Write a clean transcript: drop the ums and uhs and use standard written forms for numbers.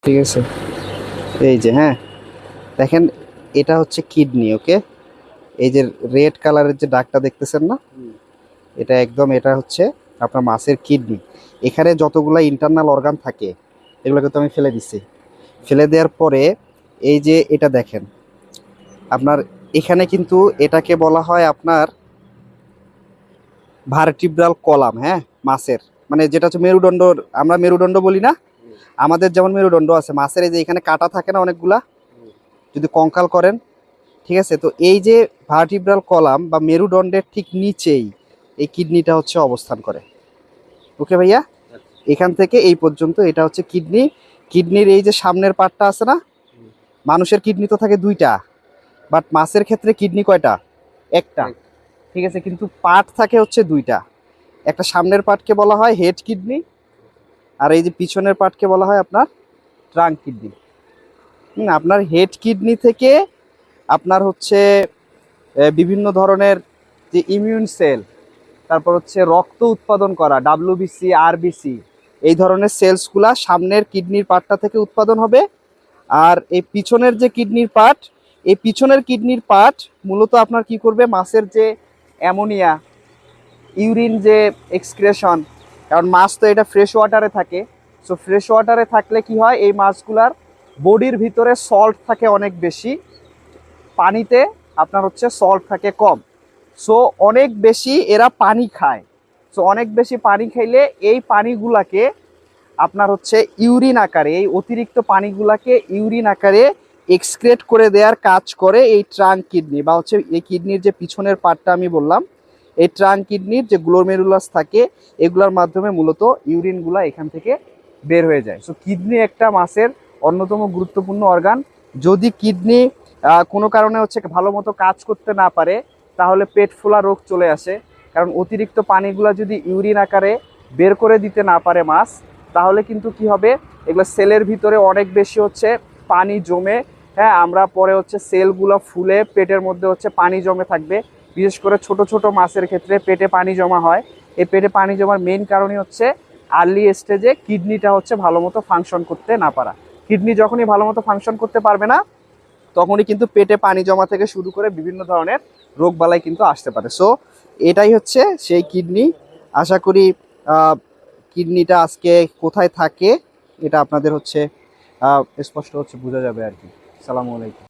ঠিক আছে, এই যে হ্যাঁ, দেখেন এটা হচ্ছে কিডনি। ওকে, এই যে রেড কালারের যে দাগটা দেখতেছেন না, এটা একদম এটা হচ্ছে আপনার মাছের কিডনি। এখানে যতগুলা ইন্টারনাল অর্গান থাকে এগুলোকে তো আমি ফেলে দিচ্ছি। ফেলে দেওয়ার পরে এই যে এটা দেখেন আপনার, এখানে কিন্তু এটাকে বলা হয় আপনার ভার্টিব্রাল কলাম। হ্যাঁ, মাছের মানে যেটা হচ্ছে মেরুদণ্ড, আমরা মেরুদণ্ড বলি না, আমাদের যেমন মেরুদণ্ড আছে মাছের, এই যে এখানে কাটা থাকে না অনেকগুলা, যদি কঙ্কাল করেন, ঠিক আছে, তো এই যে ভার্টিব্রাল কলাম বা মেরুদণ্ডের ঠিক নিচেই এই কিডনিটা হচ্ছে অবস্থান করে। ওকে ভাইয়া, এখান থেকে এই পর্যন্ত এটা হচ্ছে কিডনি। কিডনির এই যে সামনের পার্টটা আছে না, মানুষের কিডনি তো থাকে দুইটা, বাট মাছের ক্ষেত্রে কিডনি কয়টা? একটা। ঠিক আছে, কিন্তু পার্ট থাকে হচ্ছে দুইটা। একটা সামনের পার্টকে বলা হয় হেড কিডনি, আর এই যে পিছনের পার্টকে বলা হয় আপনার ট্রাঙ্ক কিডনি। আপনার হেড কিডনি থেকে আপনার হচ্ছে বিভিন্ন ধরনের যে ইমিউন সেল, তারপর হচ্ছে রক্ত উৎপাদন করা ডাব্লিউবিসি আরবিসি, এই ধরনের সেলসগুলা সামনের কিডনির পার্টটা থেকে উৎপাদন হবে। আর এই পিছনের যে কিডনির পার্ট, এই পিছনের কিডনির পার্ট মূলত আপনার কি করবে, মাছের যে অ্যামোনিয়া, ইউরিন যে এক্সক্রেশন, কারণ মাছ তো এটা ফ্রেশ ওয়াটারে থাকে। সো ফ্রেশ ওয়াটারে থাকলে কি হয়, এই মাছগুলার বডির ভিতরে সল্ট থাকে অনেক বেশি, পানিতে আপনার হচ্ছে সল্ট থাকে কম। সো অনেক বেশি এরা পানি খায়। সো অনেক বেশি পানি খাইলে এই পানিগুলাকে আপনার হচ্ছে ইউরিন আকারে, এই অতিরিক্ত পানিগুলাকে ইউরিন আকারে এক্সক্রেট করে দেওয়ার কাজ করে এই ট্রাঙ্ক কিডনি, বা হচ্ছে এই কিডনির যে পিছনের পার্টটা আমি বললাম, এই ট্রাঙ্ক কিডনির যে গ্লোমেরুলাস থাকে, এগুলোর মাধ্যমে মূলত ইউরিনগুলা এখান থেকে বের হয়ে যায়। সো কিডনি একটা মাছের অন্যতম গুরুত্বপূর্ণ অর্গান। যদি কিডনি কোনো কারণে হচ্ছে ভালো মতো কাজ করতে না পারে, তাহলে পেট ফোলা রোগ চলে আসে। কারণ অতিরিক্ত পানিগুলা যদি ইউরিন আকারে বের করে দিতে না পারে মাছ, তাহলে কিন্তু কি হবে, এগুলো সেলের ভিতরে অনেক বেশি হচ্ছে পানি জমে, হ্যাঁ, আমরা পরে হচ্ছে সেলগুলো ফুলে পেটের মধ্যে হচ্ছে পানি জমে থাকবে। বিশেষ করে ছোট ছোট মাছের ক্ষেত্রে পেটে পানি জমা হয়। এই পেটে পানি জমার মেইন কারণই হচ্ছে আর্লি স্টেজে কিডনিটা হচ্ছে ভালো মতো ফাংশন করতে না পারা। কিডনি যখনই ভালো মতো ফাংশন করতে পারবে না, তখনই কিন্তু পেটে পানি জমা থেকে শুরু করে বিভিন্ন ধরনের রোগ বালাই কিন্তু আসতে পারে। সো এটাই হচ্ছে সেই কিডনি। আশা করি কিডনিটা আজকে কোথায় থাকে এটা আপনাদের হচ্ছে স্পষ্ট হচ্ছে বোঝা যাবে আর কি। সালামু আলাইকুম।